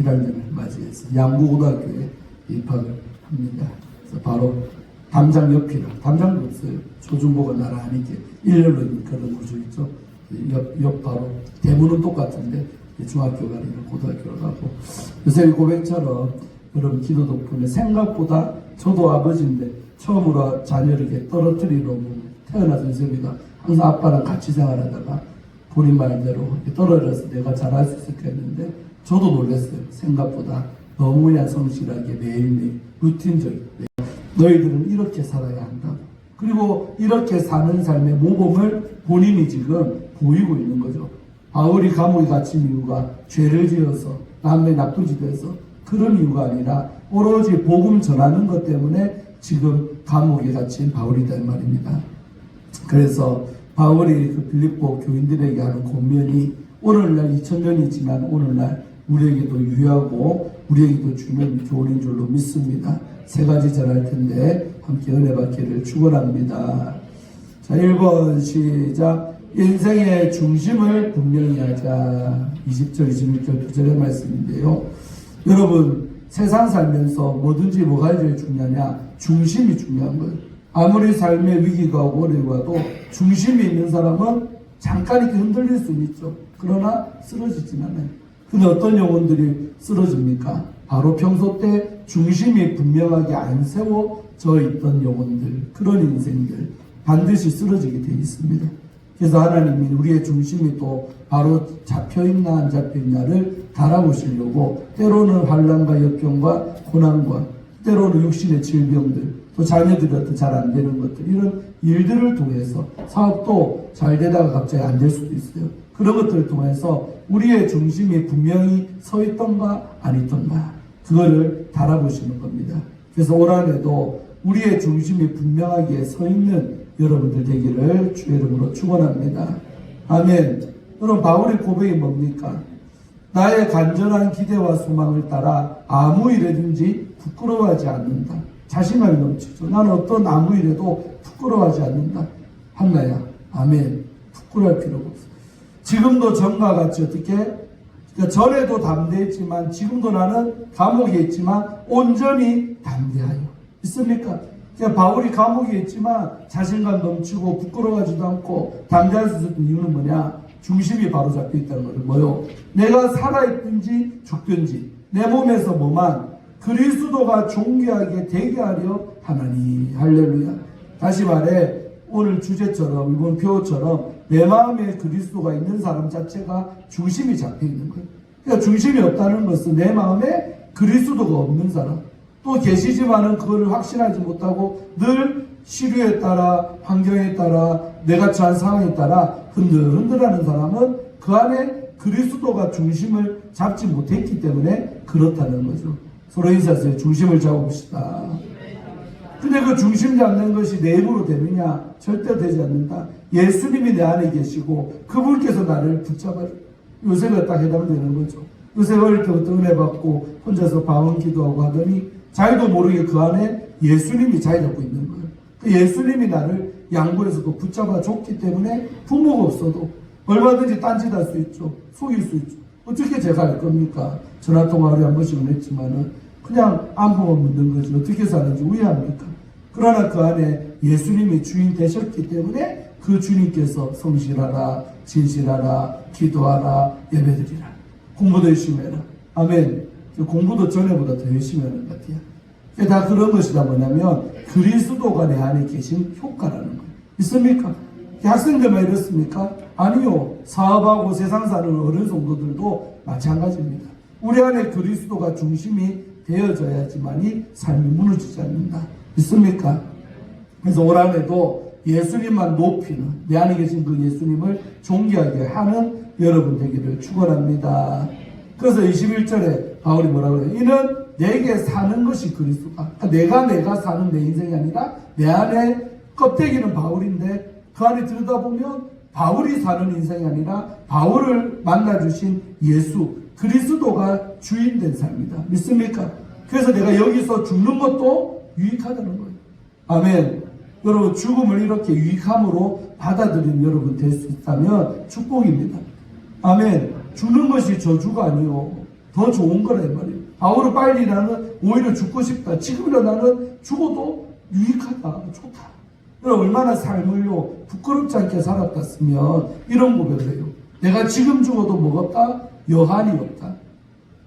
1학년을 맞이해서 양구고등학교에 입학을 합니다. 그래서 바로 담장 옆이라, 담장도 없어요. 초중고가 나란히 이렇게 1년로 있는 그런 구조 있죠. 옆 바로 대문은 똑같은데 중학교가 아니라 고등학교를 가고, 요새 고백처럼 여러분 기도 덕분에 생각보다 저도 아버지인데 처음으로 자녀에게 떨어뜨리러 태어나서 요새입니다. 항상 아빠랑 같이 생활하다가 본인 말대로 떨어져서 내가 잘할 수 있을까 했는데 저도 놀랐어요. 생각보다 너무나 성실하게 매일매일 루틴적인, 너희들은 이렇게 살아야 한다. 그리고 이렇게 사는 삶의 모범을 본인이 지금 보이고 있는 거죠. 바울이 감옥에 갇힌 이유가 죄를 지어서 남의 나쁜 짓을 해서 그런 이유가 아니라 오로지 복음 전하는 것 때문에 지금 감옥에 갇힌 바울이다 이 말입니다. 그래서 바울이 그 빌립보 교인들에게 하는 권면이 오늘날 2000년이 지난 오늘날 우리에게도 유효하고 우리에게도 주는 교훈인 줄로 믿습니다. 세 가지 전할 텐데 함께 은혜 받기를 축원합니다. 자, 1번 시작. 인생의 중심을 분명히 하자. 20절, 21절 두 절의 말씀인데요. 여러분, 세상 살면서 뭐든지 뭐가 제일 중요하냐? 중심이 중요한 거예요. 아무리 삶의 위기가 오고 어려워도 중심이 있는 사람은 잠깐 이렇게 흔들릴 수는 있죠. 그러나 쓰러지진 않아요. 근데 어떤 영혼들이 쓰러집니까? 바로 평소 때 중심이 분명하게 안 세워져 있던 영혼들, 그런 인생들 반드시 쓰러지게 되어 있습니다. 그래서 하나님이 우리의 중심이 또 바로 잡혀있나 안 잡혀있나를 달아보시려고 때로는 환난과 역경과 고난과 때로는 육신의 질병들, 또 자녀들한테 잘 안 되는 것들, 이런 일들을 통해서 사업도 잘 되다가 갑자기 안 될 수도 있어요. 그런 것들을 통해서 우리의 중심이 분명히 서 있던가 안 있던가 그거를 달아보시는 겁니다. 그래서 올 한해도 우리의 중심이 분명하게 서 있는 여러분들 되기를 주의 이름으로 축원합니다. 아멘. 여러분, 바울의 고백이 뭡니까? 나의 간절한 기대와 소망을 따라 아무 일에든지 부끄러워하지 않는다. 자신감이 넘치죠. 나는 어떤 아무 일에도 부끄러워하지 않는다. 한나야, 아멘. 부끄러워할 필요가 없어. 지금도 전과 같이 어떻게? 그러니까 전에도 담대했지만 지금도 나는 감옥에 있지만 온전히 담대하여. 있습니까? 그러니까 바울이 감옥에 있지만 자신감 넘치고 부끄러워하지도 않고 담대할 수 있었던 이유는 뭐냐? 중심이 바로 잡혀 있다는 거예요. 뭐요? 내가 살아있든지 죽든지 내 몸에서 뭐만 그리스도가 존귀하게 되게 하려 하나니. 할렐루야. 다시 말해, 오늘 주제처럼 이번 표어처럼 내 마음에 그리스도가 있는 사람 자체가 중심이 잡혀 있는 거예요. 그러니까 중심이 없다는 것은 내 마음에 그리스도가 없는 사람, 또 계시지만은 그거를 확신하지 못하고 늘 시류에 따라 환경에 따라 내가 처한 상황에 따라 흔들흔들하는 사람은 그 안에 그리스도가 중심을 잡지 못했기 때문에 그렇다는 거죠. 서로 인사하세요. 중심을 잡읍시다. 근데 그 중심 잡는 것이 내 힘으로 되느냐? 절대 되지 않는다. 예수님이 내 안에 계시고 그분께서 나를 붙잡아요. 요셉이 딱 해당되는 거죠. 요셉 어릴 때부터 은혜 받고 혼자서 방언 기도하고 하더니 자기도 모르게 그 안에 예수님이 자리 잡고 있는 거예요. 그 예수님이 나를 양보해서 또 붙잡아 줬기 때문에 부모가 없어도 얼마든지 딴짓할 수 있죠. 속일 수 있죠. 어떻게 제가 알 겁니까? 전화통화를 한 번씩은 했지만은 그냥 안부만 묻는 거지 어떻게 사는지 우회합니까? 그러나 그 안에 예수님이 주인 되셨기 때문에 그 주님께서 성실하라, 진실하라, 기도하라, 예배드리라, 공부도 열심히 해라. 아멘. 공부도 전에보다 더 열심히 하는 것 같아요. 그게 다 그런 것이다. 뭐냐면 그리스도가 내 안에 계신 효과라는 거예요. 있습니까? 학생들만 이렇습니까? 아니요. 사업하고 세상 사는 어른 성도들도 마찬가지입니다. 우리 안에 그리스도가 중심이 되어져야지만이 삶이 무너지지 않는다. 있습니까? 그래서 올 한해도 예수님만 높이는, 내 안에 계신 그 예수님을 존귀하게 하는 여러분 되기를 축원합니다. 그래서 21절에 바울이 뭐라고 해요? 이는 내게 사는 것이 그리스도다. 그러니까 내가 사는 내 인생이 아니라 내 안에 껍데기는 바울인데 그 안에 들여다보면 바울이 사는 인생이 아니라 바울을 만나주신 예수 그리스도가 주인된 삶이다. 믿습니까? 그래서 내가 여기서 죽는 것도 유익하다는 거예요. 아멘. 여러분, 죽음을 이렇게 유익함으로 받아들이는 여러분 될 수 있다면 축복입니다. 아멘. 죽는 것이 저주가 아니요. 더 좋은 거라 이 말이에요. 바울은 빨리 나는 오히려 죽고 싶다. 지금이라 나는 죽어도 유익하다. 좋다. 얼마나 삶을요 부끄럽지 않게 살았다으면 이런 고백을 해요. 내가 지금 죽어도 뭐없다? 여한이 없다.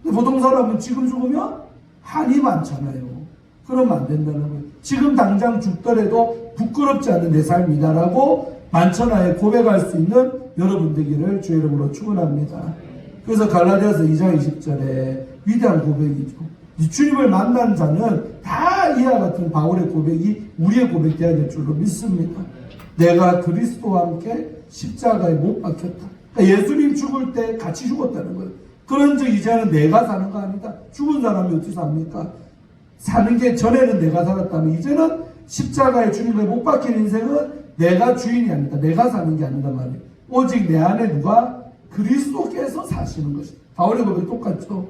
근데 보통 사람은 지금 죽으면 한이 많잖아요. 그러면 안 된다는 거예요. 지금 당장 죽더라도 부끄럽지 않은 내 삶이다라고 만천하에 고백할 수 있는 여러분 되기를 주의 이름으로 축원합니다. 그래서 갈라디아서 2장 20절에 위대한 고백이죠. 주님을 만난 자는 다 이와 같은 바울의 고백이 우리의 고백이 되어야 될 줄로 믿습니다. 내가 그리스도와 함께 십자가에 못 박혔다. 그러니까 예수님 죽을 때 같이 죽었다는 거예요. 그런즉 이제는 내가 사는 거 아니다. 죽은 사람이 어떻게 삽니까? 사는 게 전에는 내가 살았다면 이제는 십자가에 주님을 못 박힌 인생은 내가 주인이 아니다. 내가 사는 게 아니다 말이에요. 오직 내 안에 누가? 그리스도께서 사시는 것이다. 바울의 고백이 똑같죠.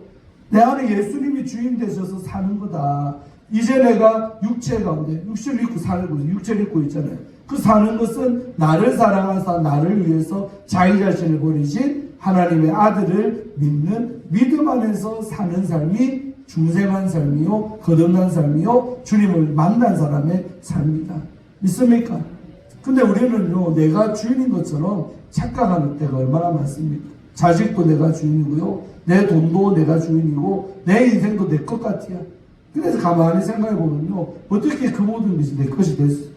내 안에 예수님이 주인 되셔서 사는 거다. 이제 내가 육체 가운데 육체를 입고 살고 육체를 입고 있잖아요. 그 사는 것은 나를 사랑하사 나를 위해서 자기 자신을 버리신 하나님의 아들을 믿는 믿음 안에서 사는 삶이 중생한 삶이요 거듭난 삶이요 주님을 만난 사람의 삶이다. 믿습니까? 근데 우리는요 내가 주인인 것처럼 착각하는 때가 얼마나 많습니까? 자식도 내가 주인이고요 내 돈도 내가 주인이고 내 인생도 내 것 같아요. 그래서 가만히 생각해 보면요 어떻게 그 모든 것이 내 것이 됐어요?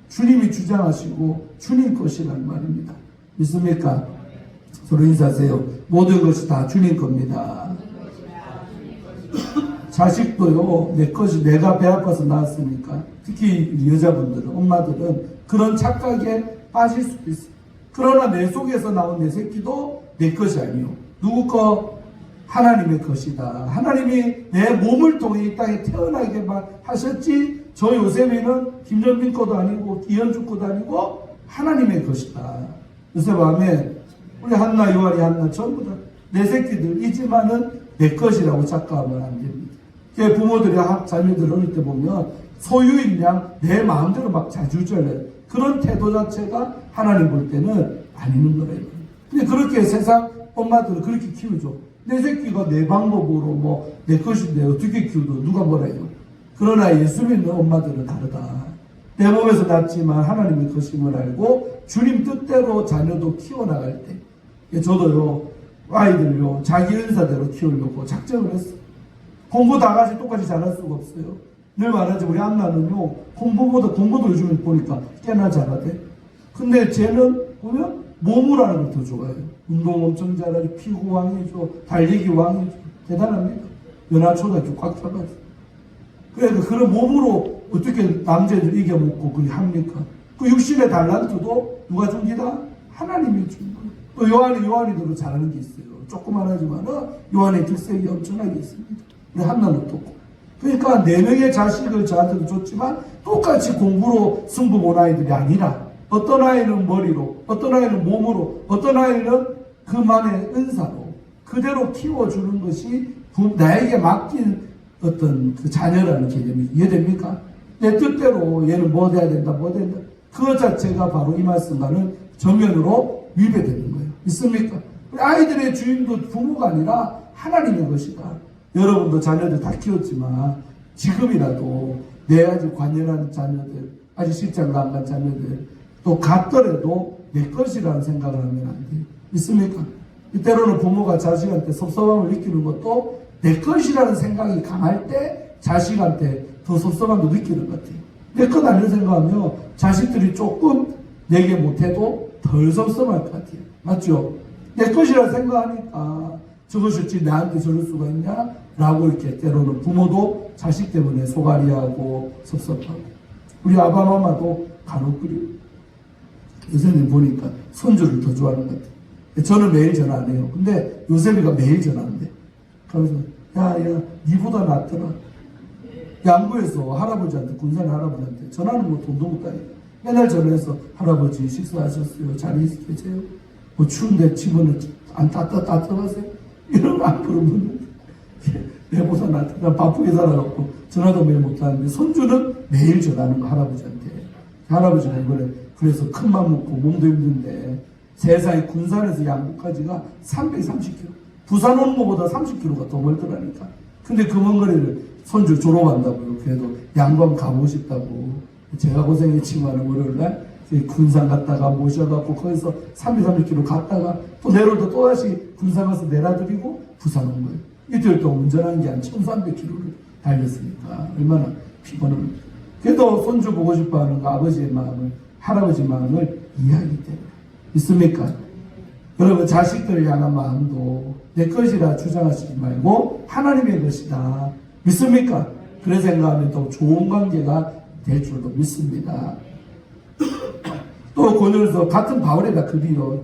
주님이 주장하시고 주님 것이란 말입니다. 믿습니까? 서로 인사하세요. 모든 것이 다 주님 겁니다. 자식도요 내 것이 내가 배 아파서 낳았으니까 특히 여자분들은 엄마들은 그런 착각에 빠질 수도 있어요. 그러나 내 속에서 나온 내 새끼도 내 것이 아니요 누구 거? 하나님의 것이다. 하나님이 내 몸을 통해 이 땅에 태어나게만 하셨지 저 요셉이는 김정민 거도 아니고 이현주 거도 아니고 하나님의 것이다. 요셉 아멘. 우리 한나 요한이 한나 전부 다 내 새끼들이지만은 내 것이라고 착각하면 안 됩니다. 부모들이 자녀들 어릴 때 보면 소유인 양 내 마음대로 막 자주절해 그런 태도 자체가 하나님 볼 때는 아닌 거래요. 근데 그렇게 세상 엄마들은 그렇게 키우죠. 내 새끼가 내 방법으로 뭐 내 것인데 어떻게 키우도 누가 뭐라 해요. 그러나 예수 믿는 엄마들은 다르다. 내 몸에서 낳지만 하나님의 것임을 알고 주님 뜻대로 자녀도 키워나갈 때 저도요 아이들요 자기 은사대로 키우려고 작정을 했어요. 공부 다 같이 똑같이 잘할 수가 없어요. 늘 말하지 우리 안나는요 공부보다 공부도 요즘에 보니까 꽤나 잘하대. 근데 쟤는 보면 몸을 하는 걸 더 좋아해요. 운동 엄청 잘하죠. 피구 왕이죠. 달리기 왕이죠. 대단합니다. 연하초등학교 꽉 차가지고. 그러니까 그런 몸으로 어떻게 남자들 이겨먹고 그게 합니까? 그 육신의 달란트도 누가 준 기다? 하나님이 준 거예요. 또 요한이도 잘하는 게 있어요. 조그만하지만 요한의 특색이 엄청나게 있습니다. 우리 한나는 어떻고. 그러니까 4명의 자식을 저한테도 줬지만 똑같이 공부로 승부 본 아이들이 아니라 어떤 아이는 머리로, 어떤 아이는 몸으로, 어떤 아이는 그만의 은사로 그대로 키워주는 것이 나에게 맡긴 어떤 그 자녀라는 개념이 이해됩니까? 내 뜻대로 얘는 뭐 돼야 된다, 뭐 된다. 그것 자체가 바로 이 말씀과는 정면으로 위배되는 거예요. 있습니까? 아이들의 주인도 부모가 아니라 하나님의 것이다. 여러분도 자녀들 다 키웠지만 지금이라도 내 아직 관연한 자녀들, 아직 실장도 안 간 자녀들 또 갔더라도 내 것이라는 생각을 하면 안 돼요. 있습니까? 때로는 부모가 자식한테 섭섭함을 느끼는 것도 내 것이라는 생각이 강할 때 자식한테 더 섭섭함도 느끼는 것 같아요. 내 것 아니라 생각하면 자식들이 조금 내게 못해도 덜 섭섭할 것 같아요. 맞죠? 내 것이라 생각하니까 저것이 어찌 나한테 저럴 수가 있냐? 라고 이렇게 때로는 부모도 자식 때문에 소갈이하고 섭섭하고 우리 아바마마도 간혹 요새는 보니까 손주를 더 좋아하는 것 같아요. 저는 매일 전화 안 해요. 근데 요셉이가 매일 전화한대. 그래서 야 니보다 낫더라. 양구에서 할아버지한테 군산 할아버지한테 전화는 뭐 돈도 못 따요. 맨날 전화해서 할아버지 식사하셨어요? 잘 계세요? 뭐 추운데 집은 안 따뜻하세요? 이런 거 안 물어보는데 내보다 낫더라. 바쁘게 살아갖고 전화도 매일 못 하는데 손주는 매일 전화하는 거 할아버지한테. 할아버지가 이번에 그래서 큰맘 먹고 몸도 힘든데 세상에 군산에서 양구까지가 330km. 부산 오는 것보다 30km가 더 멀더라니까. 근데 그 먼 거리를 손주 졸업한다고요. 그래도 양반 가보고 싶다고. 제가 고생했지만 월요일날 군산 갔다가 모셔갖고 거기서 30km 갔다가 또 내려도 또다시 군산 가서 내려드리고 부산 온 거예요. 이틀 동안 운전한 게 한 1300km를 달렸으니까 얼마나 피곤합니까. 그래도 손주 보고 싶어 하는 거 아버지의 마음을, 할아버지 마음을 이해하기 때문에. 있습니까? 여러분, 자식들을 향한 마음도 내 것이라 주장하시지 말고 하나님의 것이다. 믿습니까? 그래 생각하면 또 좋은 관계가 될 줄도 믿습니다. 또 고린도서 같은 바울에다 글이요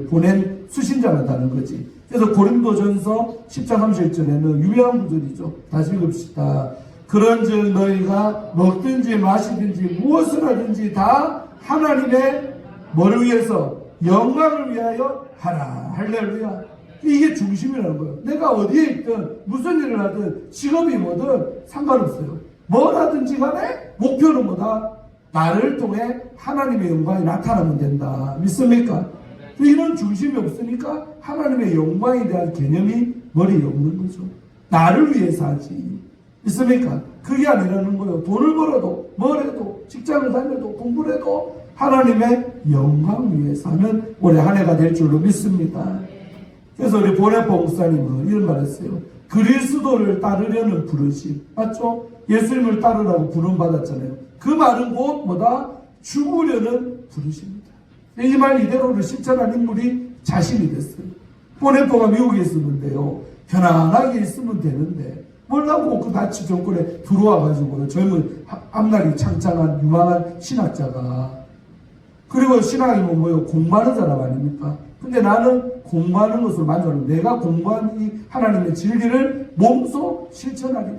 보낸 수신자가 다는 거지. 그래서 고린도전서 10장 31절에는 유명한 구절이죠. 다시 읽읍시다. 그런즉 너희가 먹든지 마시든지 무엇을 하든지 다 하나님의 뭐를 위해서, 영광을 위하여 하라. 할렐루야. 이게 중심이라는 거예요. 내가 어디에 있든 무슨 일을 하든 직업이 뭐든 상관없어요. 뭘 하든지 간에 목표는 뭐다? 나를 통해 하나님의 영광이 나타나면 된다. 믿습니까? 이런 중심이 없으니까 하나님의 영광에 대한 개념이 머리에 없는 거죠. 나를 위해서 하지. 믿습니까? 그게 아니라는 거예요. 돈을 벌어도 뭘 해도 직장을 다녀도 공부를 해도 하나님의 영광 위해서 하는 올해 한 해가 될 줄로 믿습니다. 그래서 우리 보네포 목사님은 이런 말 했어요. 그리스도를 따르려는 부르심. 맞죠? 예수님을 따르라고 부름받았잖아요. 그 말은 곧 뭐다? 죽으려는 부르심입니다. 이 말 이대로를 실천한 인물이 자신이 됐어요. 보네포가 미국에 있었는데요. 편안하게 있으면 되는데 뭐라고 그 나치 정권에 들어와가지고 젊은 앞날이 창창한 유망한 신학자가, 그리고 신학이면 뭐예요? 공부하는 사람 아닙니까? 근데 나는 공부하는 것으로 만족하는, 내가 공부한 이 하나님의 진리를 몸소 실천하리라.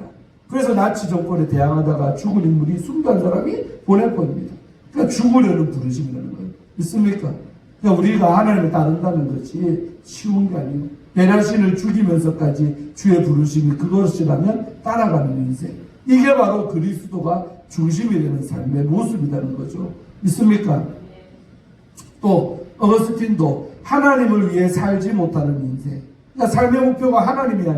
그래서 나치 정권에 대항하다가 죽은 인물이 순교한 사람이 보네포입니다. 그러니까 죽으려는 부르심이라는 거예요. 있습니까? 그러니까 우리가 하나님을 따른다는 것이 쉬운 게 아니에요. 내 자신을 죽이면서까지 주의 부르심이 그것이라면 따라가는 인생. 이게 바로 그리스도가 중심이 되는 삶의 모습이라는 거죠. 믿습니까? 또 어거스틴도 하나님을 위해 살지 못하는 인생. 그러니까 삶의 목표가 하나님이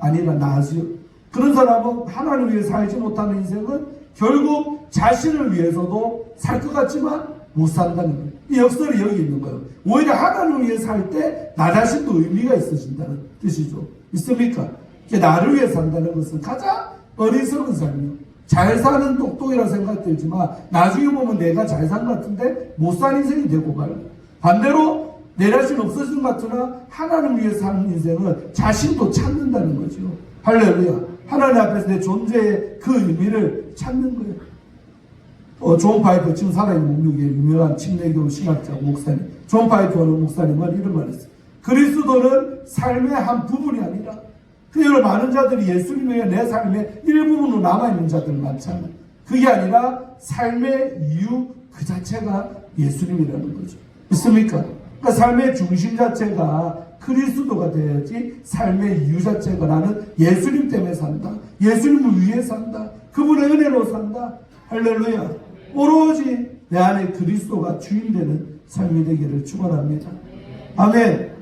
아니라 나지요. 그런 사람은 하나님을 위해 살지 못하는 인생은 결국 자신을 위해서도 살 것 같지만 못 산다는 거예요. 이 역설이 여기 있는 거예요. 오히려 하나님을 위해 살 때 나 자신도 의미가 있어진다는 뜻이죠. 있습니까? 나를 위해 산다는 것은 가장 어리석은 삶이에요. 잘 사는 똑똑이라 생각 들지만 나중에 보면 내가 잘 산 것 같은데 못 산 인생이 되고 말고, 반대로 내 자신 없어진 것 같으나 하나님을 위해 사는 인생은 자신도 찾는다는 거죠. 할렐루야. 하나님 앞에서 내 존재의 그 의미를 찾는 거예요. 존 파이퍼, 지금 살아있는 목류의 유명한 침례교 신학자 목사님, 존 파이퍼는 목사님은 이런 말을 했어요. 그리스도는 삶의 한 부분이 아니라, 그래서 많은 자들이 예수님에 의해 내 삶의 일부분으로 남아있는 자들 많잖아요. 그게 아니라 삶의 이유 그 자체가 예수님이라는 거죠. 있습니까? 그러니까 삶의 중심 자체가 그리스도가 되어야지 삶의 이유 자체가 나는 예수님 때문에 산다. 예수님을 위해 산다. 그분의 은혜로 산다. 할렐루야. 오로지 내 안에 그리스도가 주인되는 삶이 되기를 축원합니다. 아멘.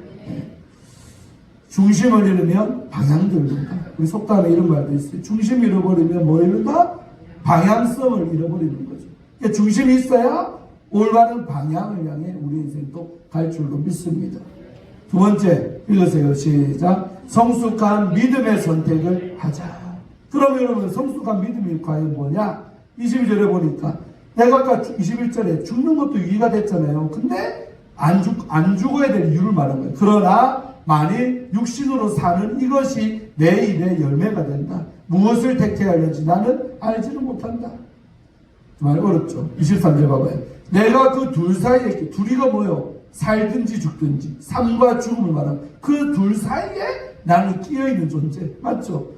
중심을 잃으면 방향도 잃는다. 우리 속담에 이런 말도 있어요. 중심 잃어버리면 뭐 잃는다? 방향성을 잃어버리는 거죠. 그러니까 중심이 있어야 올바른 방향을 향해 우리 인생도 갈 줄로 믿습니다. 두 번째, 읽으세요. 시작. 성숙한 믿음의 선택을 하자. 그럼 여러분, 성숙한 믿음이 과연 뭐냐? 22절에 보니까 내가 아까 21절에 죽는 것도 유의가 됐잖아요. 근데 안 죽어야 될 이유를 말한 거예요. 그러나 만일 육신으로 사는 이것이 내 일의 열매가 된다. 무엇을 택해야 하는지 나는 알지는 못한다. 말 어렵죠. 23절 봐봐요. 내가 그 둘 사이에 있게, 둘이가 뭐요? 살든지 죽든지 삶과 죽음을 말하는 그 둘 사이에 나는 끼어있는 존재. 맞죠?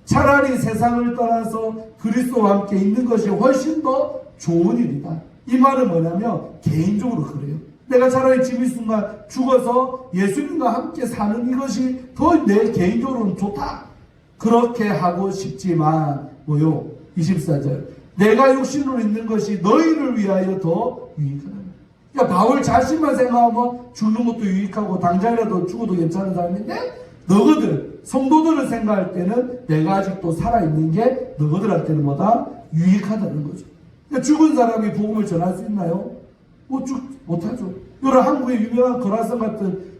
차라리 세상을 떠나서 그리스도와 함께 있는 것이 훨씬 더 좋은 일이다. 이 말은 뭐냐면 개인적으로 그래요. 내가 차라리 지금 이 순간 죽어서 예수님과 함께 사는 이것이 더 내 개인적으로는 좋다. 그렇게 하고 싶지만 뭐요? 24절. 내가 육신으로 있는 것이 너희를 위하여 더 유익하다. 그러니까 바울 자신만 생각하면 죽는 것도 유익하고 당장이라도 죽어도 괜찮은 사람인데 너희들, 성도들을 생각할 때는 내가 아직도 살아있는 게 너희들한테는 뭐다? 유익하다는 거죠. 그러니까 죽은 사람이 복음을 전할 수 있나요? 못하죠. 여러 한국에 유명한 거라성 같은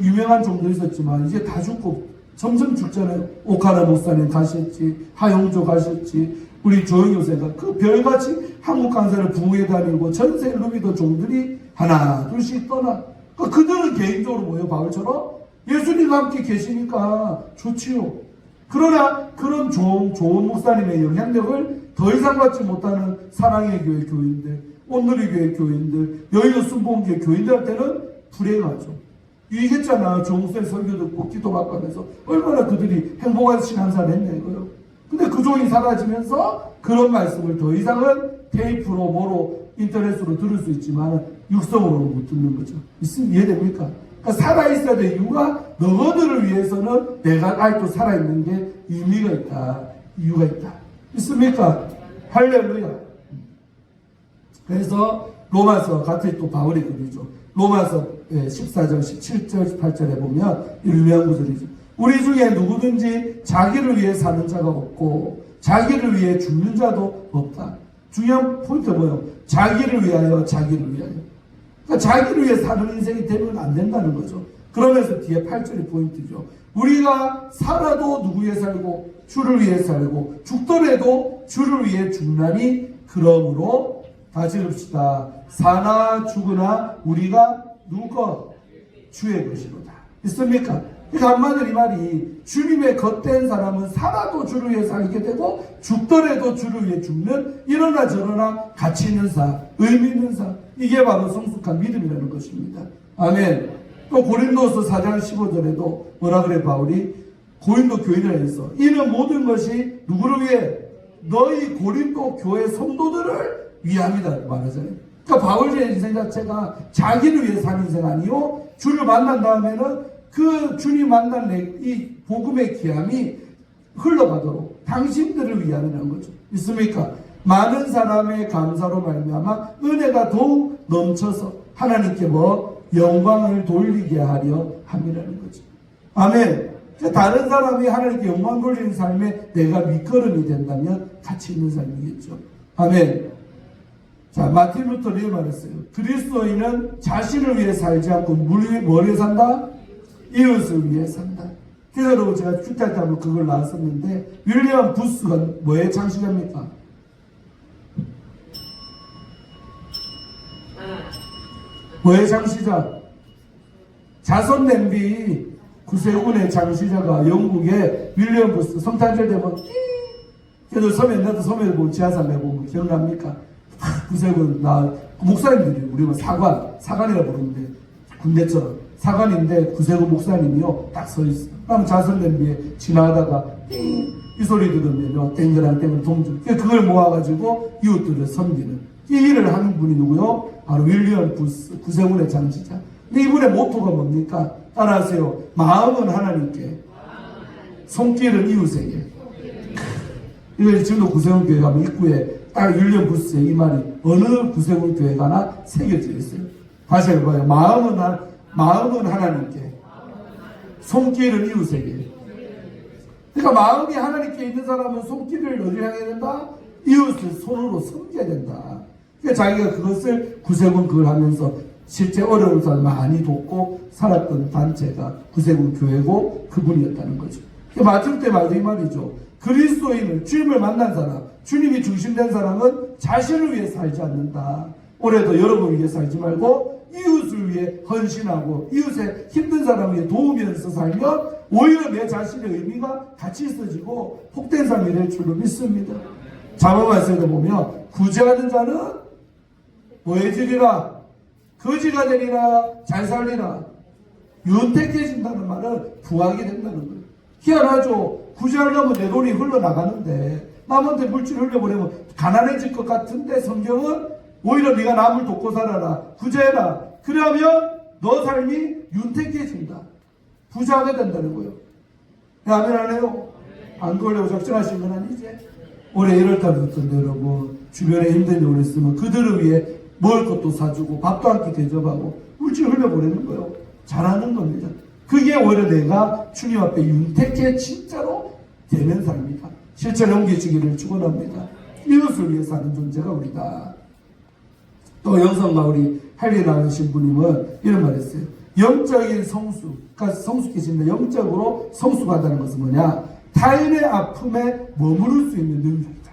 유명한 종도 있었지만 이제 다 죽고 점점 죽잖아요. 오카나 목사님 가셨지, 하용조 가셨지, 우리 조영효 선생님 그 별같이 한국 강사를 부흥해 다니고 전세 루비도 종들이 하나 둘씩 떠나. 그들은 개인적으로 뭐예요? 바울처럼 예수님과 함께 계시니까 좋지요. 그러나 그런 좋은 목사님의 영향력을 더 이상 받지 못하는 사랑의 교회 교인들, 온누리 교회 교인들, 여의도 순복음교회 교인들한테는 불행하죠. 얘기했잖아. 종세 설교 듣고 기도받고 하면서 얼마나 그들이 행복한 신앙생활 했냐 이거요. 근데 그 종이 사라지면서 그런 말씀을 더 이상은 테이프로 뭐로 인터넷으로 들을 수 있지만 육성으로는 못 듣는 거죠. 이해됩니까? 그러니까 살아있어야 될 이유가 너희들을 위해서는 내가 아직도 살아있는 게 의미가 있다. 이유가 있다. 있습니까? 할렐루야. 그래서 로마서 같은 또 바울의 글이죠. 로마서 14장 17절 18절에 보면 유명한 구절이죠. 우리 중에 누구든지 자기를 위해 사는 자가 없고 자기를 위해 죽는 자도 없다. 중요한 포인트가 뭐예요? 자기를 위하여 자기를 위하여. 그러니까 자기를 위해 사는 인생이 되면 안 된다는 거죠. 그러면서 뒤에 8절이 포인트죠. 우리가 살아도 누구 위해 살고 주를 위해 살고 죽더라도 주를 위해 죽나니 그러므로 다시 읍시다. 사나 죽으나 우리가 누구 주의 것이로다. 있습니까? 그러니까 한마디로 이 말이 주님의 겉된 사람은 살아도 주를 위해 살게 되고 죽더라도 주를 위해 죽는 이러나 저러나 가치 있는 사, 의미 있는 사. 이게 바로 성숙한 믿음이라는 것입니다. 아멘. 또 고린도서 4장 15절에도 뭐라 그래 바울이 고린도 교인을 해서 이는 모든 것이 누구를 위해 너희 고린도 교회 성도들을 위함이다 말하잖아요. 그러니까 바울의 인생 자체가 자기를 위해 사는 인생 아니요 주를 만난 다음에는 그 주님 만난 이 복음의 기함이 흘러가도록 당신들을 위함이라는 거죠. 있습니까? 많은 사람의 감사로 말미암아 은혜가 더욱 넘쳐서 하나님께 영광을 돌리게 하려 함이라는 거죠. 아멘. 다른 사람이 하나님께 영광 돌리는 삶에 내가 밑거름이 된다면 가치 있는 삶이겠죠. 아멘. 자, 마틴 루터가 이렇게 말했어요. 그리스도인은 자신을 위해 살지 않고 뭘 위해 산다? 이웃을 위해 산다. 그래서 여러분 제가 큐티할 때 한번 그걸 나왔었는데 윌리엄 부스가 뭐의 창시자입니까? 뭐의 창시자? 자선 냄비 구세군의 창시자가 영국의 윌리엄 부스 성탄절 되면 그래도 나도 섬에 보면 지하산 내보면 기억납니까? 구세군 목사님들이 우리가 사관이라 부르는데 군대처럼 사관인데 구세군 목사님이요 딱 서 있어. 그럼 자선 냄비에 지나가다가 이 소리 들으면 땡그란 동전 그걸 모아가지고 이웃들을 섬기는 이 일을 하는 분이 누구요? 바로 윌리엄 부스 구세군의 창시자. 근데 이분의 모토가 뭡니까? 따라하세요. 마음은 하나님께, 손길은 이웃에게. 이거 지금도 구세군 교회 가면 입구에 딱 윌리엄 부스의 이 말이 어느 구세군 교회 가나 새겨져 있어요. 다시 해봐요. 마음은 하나님께, 손길은 이웃에게. 그러니까 마음이 하나님께 있는 사람은 손길을 어디 향해야 된다? 이웃을 손으로 섬겨야 된다. 그러니까 자기가 그것을 구세군 그걸 하면서 실제 어려운 사람 많이 돕고 살았던 단체가 구세군 교회고 그분이었다는 거죠. 마칠 때 말도 이 말이죠. 그리스도인은 주님을 만난 사람, 주님이 중심된 사람은 자신을 위해 살지 않는다. 올해도 여러분 위해 살지 말고 이웃을 위해 헌신하고 이웃의 힘든 사람을 위해 도우면서 살면 오히려 내 자신의 의미가 같이 있어지고 복된 삶이 될 줄로 믿습니다. 자문 말씀에 보면 구제하는 자는 뭐해지리라? 거지가 되리라, 잘 살리라. 윤택해진다는 말은 부하게 된다는 거예요. 희한하죠. 구제하려면 내 돈이 흘러나가는데 남한테 물질 흘려보내면 가난해질 것 같은데 성경은 오히려 네가 남을 돕고 살아라. 구제해라. 그러면 너 삶이 윤택해진다. 부자가 된다는 거예요. 아멘 안 해요? 안 그러려고 작정하신 건 아니지? 올해 1월달부터 여러분 주변에 힘든 일이 있으면 그들을 위해 먹을 것도 사주고 밥도 한 끼 대접하고 물질 흘려보내는 거예요. 잘하는 겁니다. 그게 오히려 내가 주님 앞에 윤택해 진짜로 되는 삶이다. 실천에 옮겨지기를 축원합니다. 이웃을 위해서 하는 존재가 우리다. 또 영성과 우리 할리 나누신 분님은 이런 말 했어요. 영적인 성수, 그러니까 성숙해진다. 영적으로 성숙하다는 것은 뭐냐? 타인의 아픔에 머무를 수 있는 능력이다.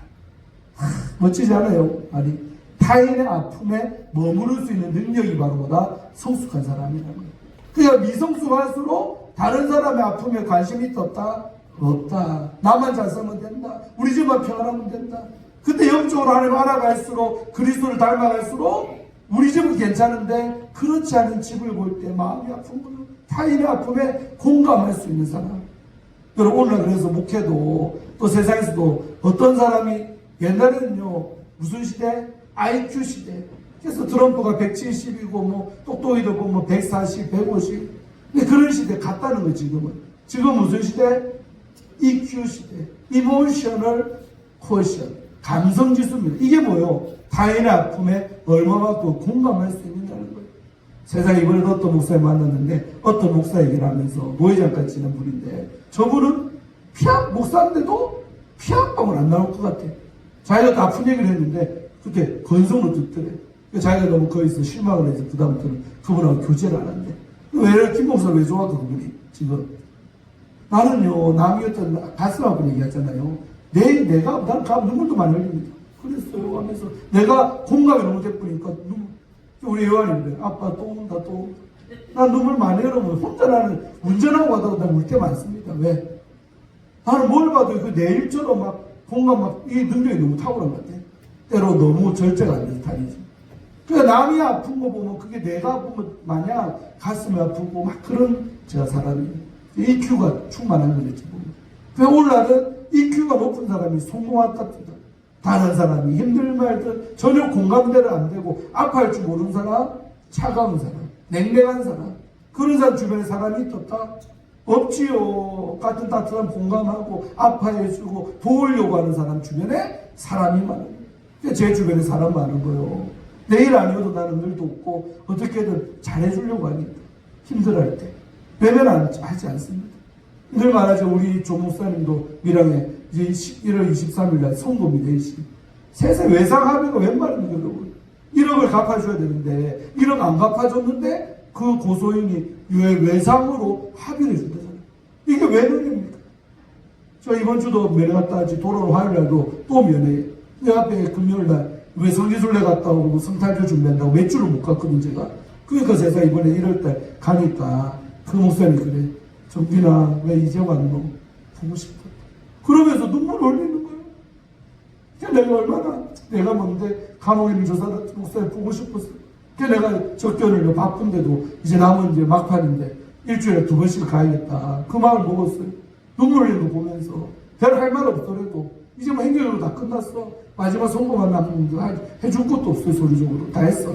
멋지지 않아요? 아니, 타인의 아픔에 머무를 수 있는 능력이 바로 뭐다? 성숙한 사람이라는 거예요. 그러니까 미성숙할수록 다른 사람의 아픔에 관심이 있었다? 없다. 나만 잘 살면 된다. 우리 집만 평안하면 된다. 근데 영적으로 하나님 알아갈수록, 그리스도를 닮아갈수록 우리 집은 괜찮은데 그렇지 않은 집을 볼 때 마음이 아픈 거예요. 타인의 아픔에 공감할 수 있는 사람. 여러분, 오늘 그래서 목회도 또 세상에서도 어떤 사람이 옛날에는요, 무슨 시대? IQ 시대. 그래서 트럼프가 170이고 뭐 똑똑이도 보면 140, 150. 근데 그런 시대 같다는 거예요, 지금은. 지금 무슨 시대? EQ 시대. Emotional Quotient. 감성지수입니다. 이게 뭐예요? 타인의 아픔에 얼마만큼 공감할 수 있느냐는 거예요. 세상에 이번에도 어떤 목사를 만났는데 어떤 목사 얘기를 하면서 모회장까지 지는 분인데 저분은 목사인데도 피 한 방울 안 나올 것 같아. 자기가 다 아픈 얘기를 했는데 그렇게 건성으로 듣더래. 자기가 너무 거기서 실망을 해서 그다음부터는 그분하고 교제를 안 한대. 왜 김 목사 왜 좋아하고 그분이 지금 나는요 남이었던 가슴 아픈 얘기하잖아요. 난 눈물도 많이 흘립니다. 그랬어요 하면서 내가 공감이 너무 돼버리니까 우리 요한이 그래. 아빠 또 온다 또 온다. 난 눈물 많이 흘리면 혼자 나는 운전하고 가다가 울 때 많습니다. 왜? 나는 뭘 봐도 그 내 일처럼 막 공감 이 능력이 너무 탁월한 것 같아. 때로 너무 절제가 안 돼서 다니지. 그러니까 남이 아픈 거 보면 그게 내가 아프면 마냥 가슴이 아프고 막 그런 제가 사람이에요. EQ가 충만한 거겠지 보면. 그 오늘날은 EQ가 높은 사람이 성공할 것 같다. 다른 사람이 힘들 말든 전혀 공감대를 안 되고 아파할 줄 모르는 사람, 차가운 사람, 냉랭한 사람, 그런 사람 주변에 사람이 있었다? 없지요. 같은 따뜻한 공감하고 아파해주고 도우려고 하는 사람 주변에 사람이 많은 거예요. 제 주변에 사람 많은 거예요. 내일 아니어도 나는 늘 돕고 어떻게든 잘해주려고 하니까 힘들어할 때 외면하지 않습니다. 늘 말하죠. 우리 조 목사님도 밀양에 이제 1월 23일 날 선고입니다. 세상 외상 합의가 웬 말입니까, 여러분? 1억을 갚아줘야 되는데 1억 안 갚아줬는데 그 고소인이 외상으로 합의를 해준다잖아요. 이게 왜 면입니까? 저 이번 주도 면회 갔다 왔지. 돌아오는 화요일 날도 또 면회. 내 앞에 금요일 날 왜 성지순례 갔다 오고 성탈교 준비한다고 몇 주를 못 갔거든 제가. 그러니까 제가 이번에 1월 달 가니까 그 목사님이 그래. 정빈아 왜 이제 왔노? 보고 싶어. 그러면서 눈물 흘리는 거예요. 내가 얼마나 내가 뭔데 감옥에 있는 저 사람 목사님 보고 싶었어. 내가 적견을 바쁜데도 이제 남은 이제 막판인데 일주일에 2번씩 가야겠다. 그 마음을 먹었어요. 눈물 흘리는 거 보면서 별 할 말 없더라도 이제 뭐 행정으로 다 끝났어. 마지막 선고만 남는데 해줄 것도 없어요. 소리적으로 다 했어.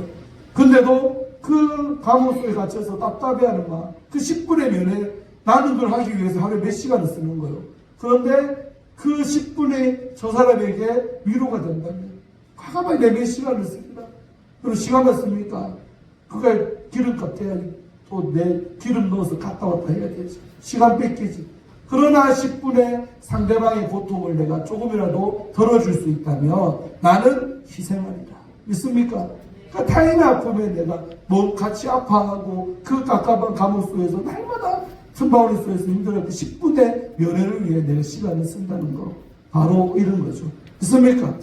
근데도 그 감옥 속에 갇혀서 답답해하는 마음, 그 10분의 면에 나는 걸 하기 위해서 하루에 몇 시간을 쓰는 거예요. 그런데 그 10분의 저 사람에게 위로가 된다면 과감하게 내 몇 시간을 씁니다. 그리고 시간만 씁니까? 그걸 기름값 대야지. 또 내 기름 넣어서 갔다 왔다 해야 되지. 시간 뺏기지. 그러나 10분의 상대방의 고통을 내가 조금이라도 덜어줄 수 있다면 나는 희생하리라. 믿습니까? 그러니까 타인의 아픔에 내가 뭐 같이 아파하고 그 깝깝한 감옥 속에서 날마다 틈바구니 속에서 힘들어 그 10분의 면회를 위해 내가 시간을 쓴다는 거. 바로 이런 거죠. 믿습니까?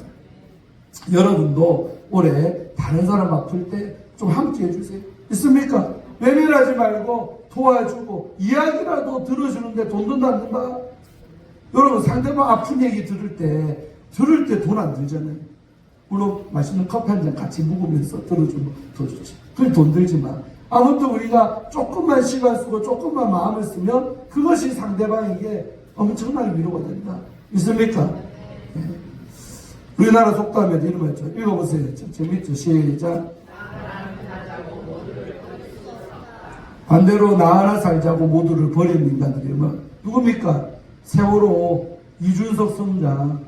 여러분도 올해 다른 사람 아플 때 좀 함께 해주세요. 믿습니까? 외면하지 말고 도와주고 이야기라도 들어주는데 돈 든다 안 든다? 여러분 상대방 아픈 얘기 들을 때 돈 안 들잖아요. 물론 맛있는 커피 한 잔 같이 묵으면서 들어주면 더 좋지. 그게 돈 들지만 아무튼 우리가 조금만 시간 쓰고 조금만 마음을 쓰면 그것이 상대방에게 엄청나게 위로가 된다. 믿습니까? 네. 우리나라 속담에도 이런 거 있죠. 읽어보세요. 재밌죠? 시작. 반대로 나 하나 살자고 모두를 버리는 인간들이면 누굽니까? 세월호 이준석 성장.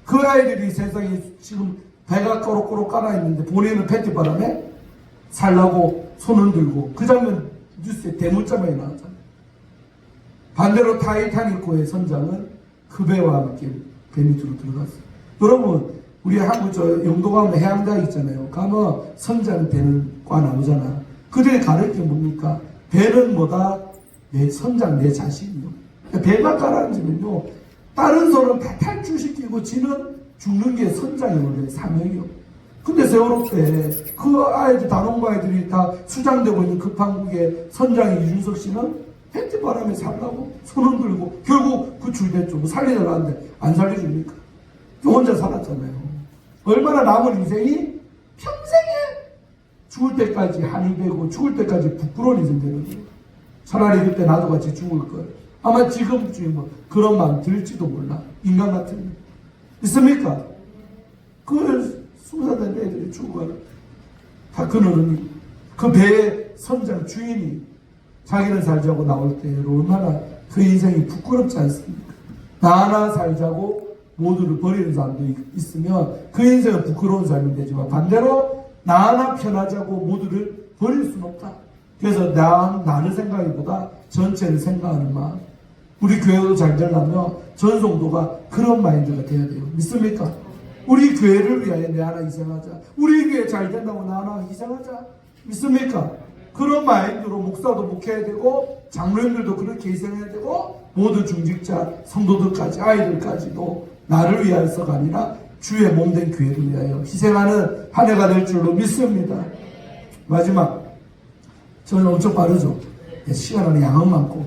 그 아이들이 세상에 지금 배가 꼬록꼬록 깔아있는데 본인은 팬티바람에 살라고 손을 들고 그 장면 뉴스에 대문자 많이 나왔잖아요. 반대로 타이타닉호의 선장은 그 배와 함께 배 밑으로 들어갔어요. 여러분, 우리 한국 영도 가면 해양대학 있잖아요. 가면 선장 되는 과 나오잖아. 그들이 가를 게 뭡니까? 배는 뭐다? 내 선장, 내 자신이요. 배가 가라앉으면요, 다른 손은 다 탈출시키고 지는 죽는 게 선장의 원래 사명이요. 근데 세월호 때 그 아이들, 단원고 아이들이 다 수장되고 있는 급항국의 선장인 이준석 씨는 햇빛바람에 살라고 손을 들고 결국 그 줄됐죠. 뭐 살리려고 하는데 안 살려줍니까? 혼자 살았잖아요. 얼마나 남은 인생이 평생에 죽을 때까지 한이 되고 죽을 때까지 부끄러운 인생 되는 거예요. 차라리 그때 나도 같이 죽을 걸. 아마 지금쯤 뭐 그런 마음 들지도 몰라. 인간 같은 거. 있습니까? 그 20살 된 애들이 죽어가는 다 그는 그 배의 선장 주인이 자기는 살자고 나올 때 얼마나 그 인생이 부끄럽지 않습니까? 나 하나 살자고 모두를 버리는 사람도 있으면 그 인생은 부끄러운 삶이 되지만 반대로 나 하나 편하자고 모두를 버릴 수는 없다. 그래서 나를 생각하기보다 전체를 생각하는 마음. 우리 교회도 잘 되려면 전성도가 그런 마인드가 돼야 돼요. 믿습니까? 우리 교회를 위하여 내 하나 희생하자. 우리 교회 잘 된다고 나 하나 희생하자. 믿습니까? 그런 마인드로 목사도 목해야 되고 장로님들도 그렇게 희생해야 되고 모든 중직자, 성도들까지, 아이들까지도 나를 위하여서가 아니라 주의 몸된 교회를 위하여 희생하는 한 해가 될 줄로 믿습니다. 마지막, 저는 엄청 빠르죠. 시간 안에 양은 많고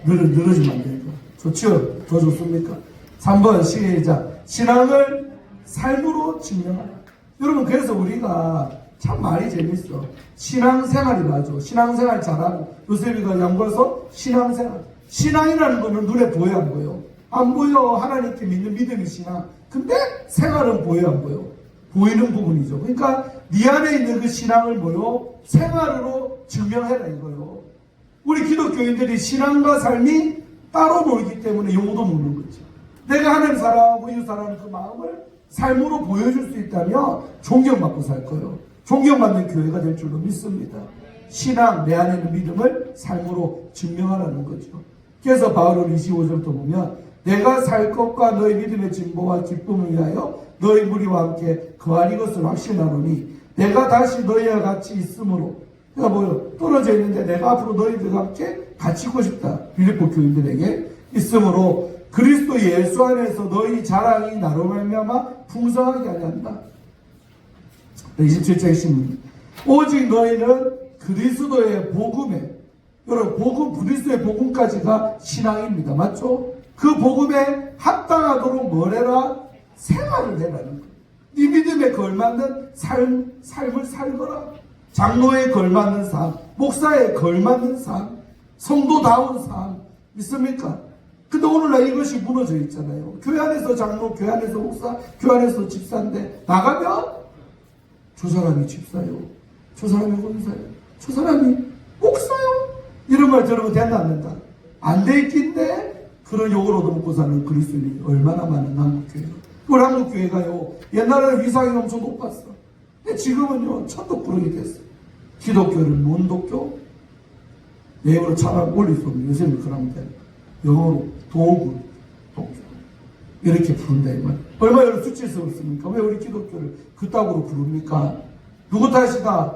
늘어지면 안 되니까. 좋죠? 더 좋습니까? 3번 시작. 신앙을 삶으로 증명하라. 여러분, 그래서 우리가 참 말이 재밌어. 신앙생활이라죠. 신앙생활 잘하고 요새 우리가 연구해서 신앙생활. 신앙이라는 거는 눈에 보여 안 보여? 안 보여. 하나님께 믿는 믿음이 신앙. 근데 생활은 보여 안 보여? 보이는 부분이죠. 그러니까 네 안에 있는 그 신앙을 뭐요? 생활으로 증명해라 이거요. 우리 기독교인들이 신앙과 삶이 따로 놀기 때문에 용어도 묻는 거죠. 내가 하나님 사랑하고 이웃 사랑하는 그 마음을 삶으로 보여줄 수 있다면 존경받고 살 거예요. 존경받는 교회가 될 줄로 믿습니다. 신앙, 내 안에 있는 믿음을 삶으로 증명하라는 거죠. 그래서 바울은 25절부터 보면 내가 살 것과 너희 믿음의 진보와 기쁨을 위하여 너희 무리와 함께 거할 이것을 확신하노니 내가 다시 너희와 같이 있으므로 그러니까 뭐요? 떨어져 있는데 내가 앞으로 너희들과 함께 같이 있고 싶다. 빌립보 교인들에게 있으므로 그리스도 예수 안에서 너희 자랑이 나로 말미암아 풍성하게 하려 한다. 27절 신문. 오직 너희는 그리스도의 복음에, 여러분 복음, 그리스도의 복음까지가 신앙입니다. 맞죠? 그 복음에 합당하도록 뭘 해라? 생활을 해라는 거예요. 네 믿음에 걸맞는 삶을 살거라. 장로에 걸맞는 삶, 목사에 걸맞는 삶, 성도다운 삶. 믿습니까? 근데 오늘날 이것이 무너져 있잖아요. 교회 안에서 장로, 교회 안에서 목사, 교회 안에서 집사인데 나가면 저 사람이 집사요, 저 사람이 권사요, 저 사람이 목사요. 이런 말 들으면 된다 안 된다? 안 돼 있긴데 그런 욕을 얻어먹고 사는 그리스도인이 얼마나 많은 한국교회가. 우리 한국교회가요 옛날에는 위상이 엄청 높았어. 근데 지금은요 천독구렁이 됐어. 기독교는 문독교, 네이버로 차라리 올릴 수 없는 요새는 그러면 돼. 영어로 도구 독교 이렇게 부른다 이 말. 얼마나 여러분 수치스럽습니까? 왜 우리 기독교를 그따구로 부릅니까? 누구 탓이다?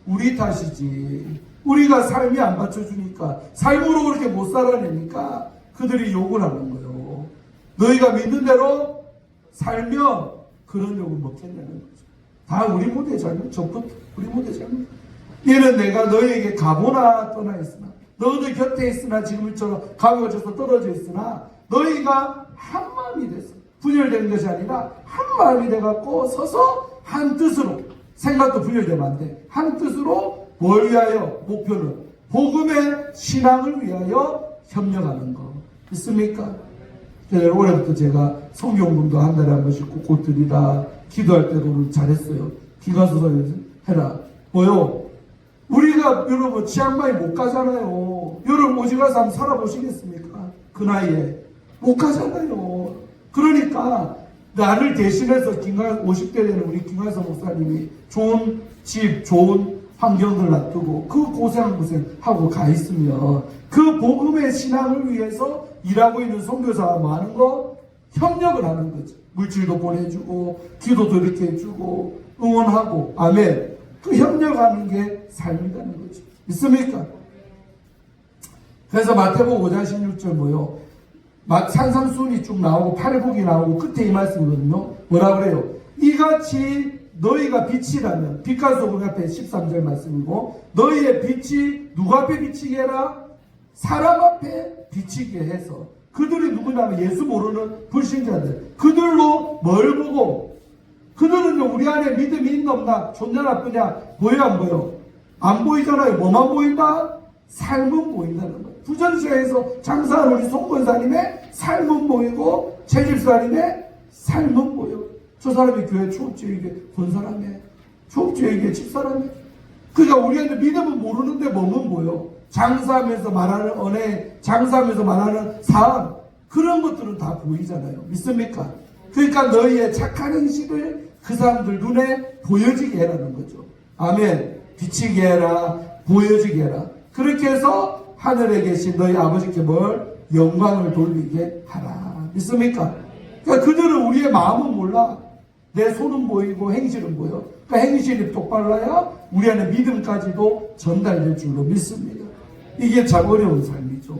우리 탓이지. 우리가 삶이 안 받쳐주니까, 삶으로 그렇게 못 살아내니까 그들이 욕을 하는 거예요. 너희가 믿는 대로 살면 그런 욕을 먹겠냐는 거죠. 다 우리 모두의 잘못, 저부터 우리 모두의 잘못. 이는 내가 너희에게 가보나 떠나 있으나 너희들 곁에 있으나 지금처럼 가위가 져서 떨어져 있으나 너희가 한 마음이 됐어. 분열된 것이 아니라 한 마음이 돼갖고 서서 한 뜻으로, 생각도 분열되면 안 돼. 한 뜻으로 뭘 위하여? 목표는 복음의 신앙을 위하여 협력하는 거. 있습니까? 그래서 올해부터 제가 성경문도 한 달에 한 번씩 꼭 드리라. 기도할 때도 잘했어요. 기가수서 해라. 뭐요? 우리가 여러분 치앙마이 못 가잖아요. 여러분 오지 가서 한번 살아보시겠습니까? 그 나이에 못 가잖아요. 그러니까 나를 대신해서 50대 되는 우리 김관성 목사님이 좋은 집, 좋은 환경들 놔두고 그 고생하고 가 있으면 그 복음의 신앙을 위해서 일하고 있는 선교사가 뭐 하는 거? 협력을 하는 거죠. 물질도 보내주고 기도도 이렇게 해주고 응원하고 아멘. 그 협력하는 게 삶이라는 거죠. 믿습니까? 그래서 마태복음 5장 16절 뭐요? 산상수훈이 쭉 나오고 팔복이 나오고 끝에 이 말씀이거든요. 뭐라 그래요? 이같이 너희가 빛이라면 빛과 소금 앞에 13절 말씀이고 너희의 빛이 누구 앞에 비치게 해라? 사람 앞에 비치게 해서 그들이 누구냐면 예수 모르는 불신자들 그들로 뭘 보고 그들은요 우리 안에 믿음이 있나 없나 좋냐 나쁘냐 보여 안 보여? 안 보이잖아요. 뭐만 보인다? 삶은 보인다는 거예요. 부전시장에서 장사하는 우리 송권사님의 삶은 보이고 최집사님의 삶은 보여. 저 사람이 교회 초업지에게 본 사람이에요. 초업지에게 집사람이에요. 그러니까 우리한테 믿음은 모르는데 몸은 보여. 장사하면서 말하는 은혜, 장사하면서 말하는 삶 그런 것들은 다 보이잖아요. 믿습니까? 그러니까 너희의 착한 행실을 그 사람들 눈에 보여지게 해라는 거죠. 아멘. 비치게 해라. 보여지게 해라. 그렇게 해서 하늘에 계신 너희 아버지께 뭘? 영광을 돌리게 하라. 믿습니까? 그러니까 그들은 우리의 마음은 몰라. 내 손은 보이고 행실은 보여. 그러니까 행실이 똑바로 나야 우리 안에 믿음까지도 전달될 줄로 믿습니다. 이게 참 어려운 삶이죠.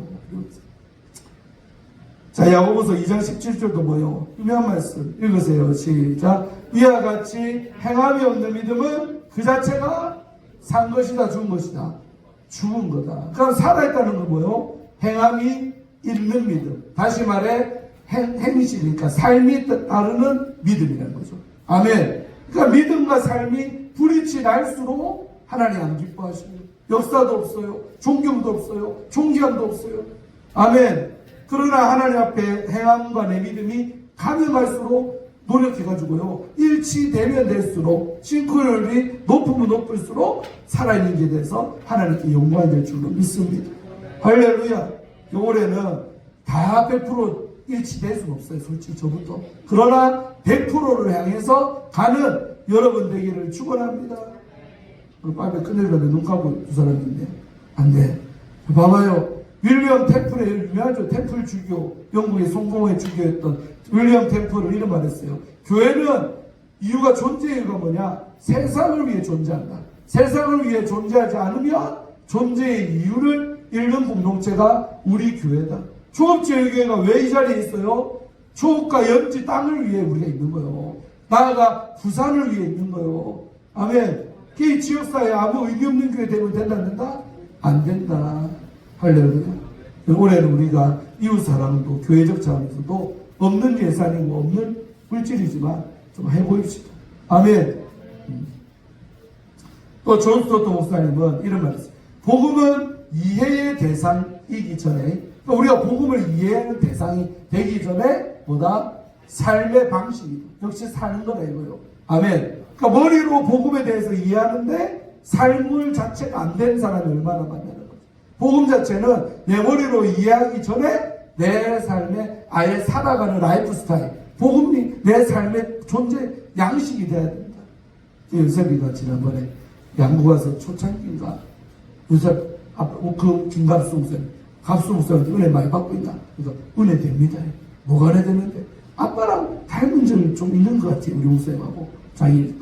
자, 야고보서 2장 17절도 뭐요? 유명한 말씀 읽으세요. 시작. 이와 같이 행함이 없는 믿음은 그 자체가 산 것이다, 죽은 것이다. 죽은 거다. 그럼 살아있다는 건 뭐요? 행함이 있는 믿음. 다시 말해 행실이니까 삶이 따르는 믿음이라는 거죠. 아멘. 그러니까 믿음과 삶이 불이치 날수록 하나님 안 기뻐하시고 역사도 없어요. 존경도 없어요. 존귀함도 없어요. 아멘. 그러나 하나님 앞에 행함과 내 믿음이 가면 갈수록 노력해가지고요. 일치되면 될수록 싱크로율이 높으면 높을수록 살아있는 게 돼서 하나님께 영광이 될 줄로 믿습니다. 할렐루야. 올해는 다 100% 일치될 수는 없어요. 솔직히 저부터. 그러나 100%를 향해서 가는 여러분 되기를 축원합니다. 빨리 끝내려는데 눈 감고 두 사람이 있네. 안 돼. 봐봐요. 윌리엄 템플의 유명하죠. 템플 주교. 영국의 성공의 주교였던 윌리엄 템플은 이런 말 했어요. 교회는 이유가 존재의 이유가 뭐냐? 세상을 위해 존재한다. 세상을 위해 존재하지 않으면 존재의 이유를 잃는 공동체가 우리 교회다. 초업지역교회가 왜 이 자리에 있어요? 초업과 연지 땅을 위해 우리가 있는 거예요. 나아가 부산을 위해 있는 거예요. 아멘. 이 지역사회에 아무 의미 없는 교회 되면 된다 안 된다? 안 된다. 할렐루야. 올해는 우리가 이웃사랑도 교회적 차원에서도 없는 예산이고 없는 물질이지만 좀 해보입시다. 아멘. 또 존 스토트 목사님은 이런 말을 했어요. 복음은 이해의 대상이기 전에 그러니까 우리가 복음을 이해하는 대상이 되기 전에 뭐다? 삶의 방식이다. 역시 사는 거다 이거요. 아멘. 그러니까 머리로 복음에 대해서 이해하는데 삶을 자체가 안 된 사람이 얼마나 많냐는 거죠. 복음 자체는 내 머리로 이해하기 전에 내 삶에 아예 살아가는 라이프 스타일, 복음이 내 삶의 존재 양식이 돼야 된다. 요셉이가 지난번에 양구 가서 초창기인가 요셉 그 김갑수 목사님, 갑수 목사님한테 은혜 많이 받고 있나? 그래서 은혜 됩니다. 뭐가 은혜 되는데? 아빠랑 닮은 점이 좀 있는 것 같아요. 우리 목사님하고 자기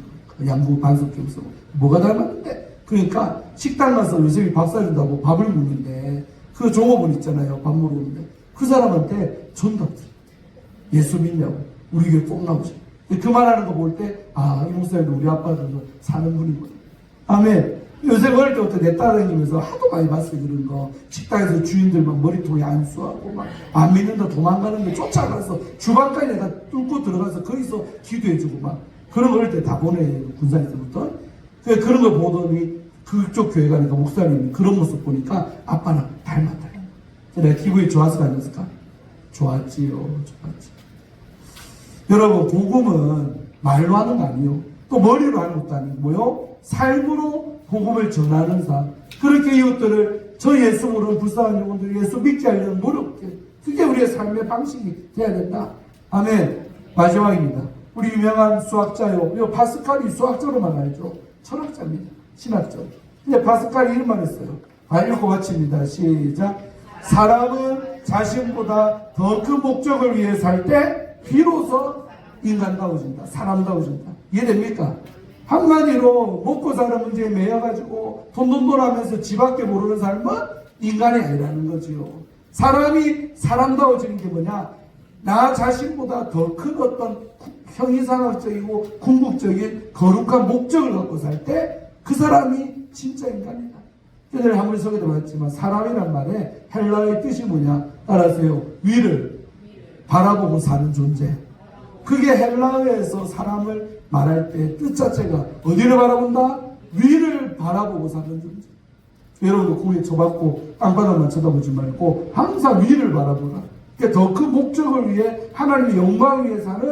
양구 반석교에서 뭐가 닮았는데? 그러니까 식당 가서 요셉이 밥 사준다고 밥을 묻는데 그 종업원 있잖아요. 밥 먹으러 오는데 그 사람한테 전답 드려. 예수 믿냐고. 우리 교회 꼭 나오죠. 그 말하는 거 볼 때 아, 이 목사님도 우리 아빠들도 사는 분이구나. 아멘. 요셉 어릴 때부터 내 따라다니면서 하도 많이 봤어요. 그런 거. 식당에서 주인들 막 머리통에 안수하고 막 안 믿는다 도망가는데 쫓아가서 주방까지 내가 뚫고 들어가서 거기서 기도해주고 막 그런 거 어릴 때 다 보내요. 군산에서부터. 그런 걸 보더니 그쪽 교회 가니까 목사님이 그런 모습 보니까 아빠랑 닮았다. 내가 기분이 좋아서 다녔을까? 좋았지요. 좋았지. 여러분, 복음은 말로 하는 거 아니에요. 또 머리로 하는 것도 아니고 뭐요? 삶으로 복음을 전하는 삶. 그렇게 이웃들을 저 예수 모르는 불쌍한 영혼들 예수 믿게 하려는 노력해. 그게 우리의 삶의 방식이 돼야 된다. 아멘. 마지막입니다. 우리 유명한 수학자요. 이 파스칼이 수학자로만 알죠. 철학자입니다. 신학자. 근데 파스칼이 이런 말 했어요. 읽고 마칩니다. 시작. 사람은 자신보다 더 큰 목적을 위해 살 때 비로소 인간다워진다. 사람다워진다. 이해됩니까? 한마디로 먹고 사는 문제에 매여가지고 돈돈돈 하면서 지밖에 모르는 삶은 인간이 아니라는 거지요. 사람이 사람다워지는 게 뭐냐? 나 자신보다 더 큰 어떤 형이상학적이고 궁극적인 거룩한 목적을 갖고 살 때 그 사람이 진짜 인간이다. 전에 한번 소개도 봤지만 사람이란 말에 헬라어의 뜻이 뭐냐? 따라하세요. 위를 바라보고 사는 존재. 그게 헬라어에서 사람을 말할 때 뜻 자체가 어디를 바라본다? 위를 바라보고 사는 존재. 여러분도 고개 쳐박고 땅바닥만 쳐다보지 말고 항상 위를 바라보라. 그러니까 더 큰 목적을 위해 하나님의 영광을 위해 사는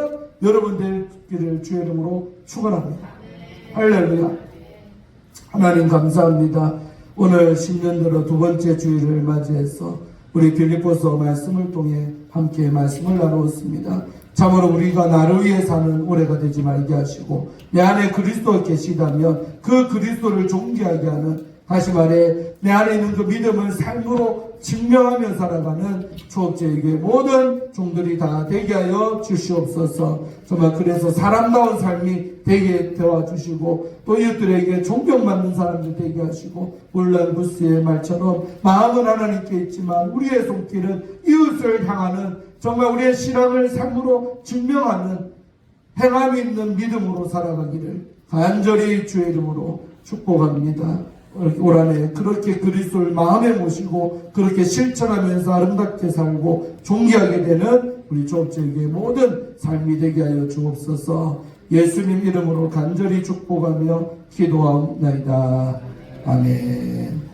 여러분들끼를 주의 이름으로 축원합니다. 할렐루야. 하나님 감사합니다. 오늘 10년 들어 두 번째 주일을 맞이해서 우리 빌립보서 말씀을 통해 함께 말씀을 나누었습니다. 참으로 우리가 나를 위해 사는 올해가 되지 말게 하시고 내 안에 그리스도가 계시다면 그 그리스도를 존귀하게 하는, 다시 말해 내 안에 있는 그 믿음을 삶으로 증명하며 살아가는 초업제에게 모든 종들이 다 되게 하여 주시옵소서. 정말 그래서 사람다운 삶이 되게 도와주시고 또 이웃들에게 존경받는 사람들 되게 하시고, 물론 부스의 말처럼 마음은 하나님께 있지만 우리의 손길은 이웃을 향하는, 정말 우리의 신앙을 삶으로 증명하는 행함이 있는 믿음으로 살아가기를 간절히 주의 이름으로 축복합니다. 올 한해 그렇게 그리스도를 마음에 모시고 그렇게 실천하면서 아름답게 살고 존귀하게 되는 우리 조업제에게 모든 삶이 되게 하여 주옵소서. 예수님 이름으로 간절히 축복하며 기도하옵나이다. 아멘.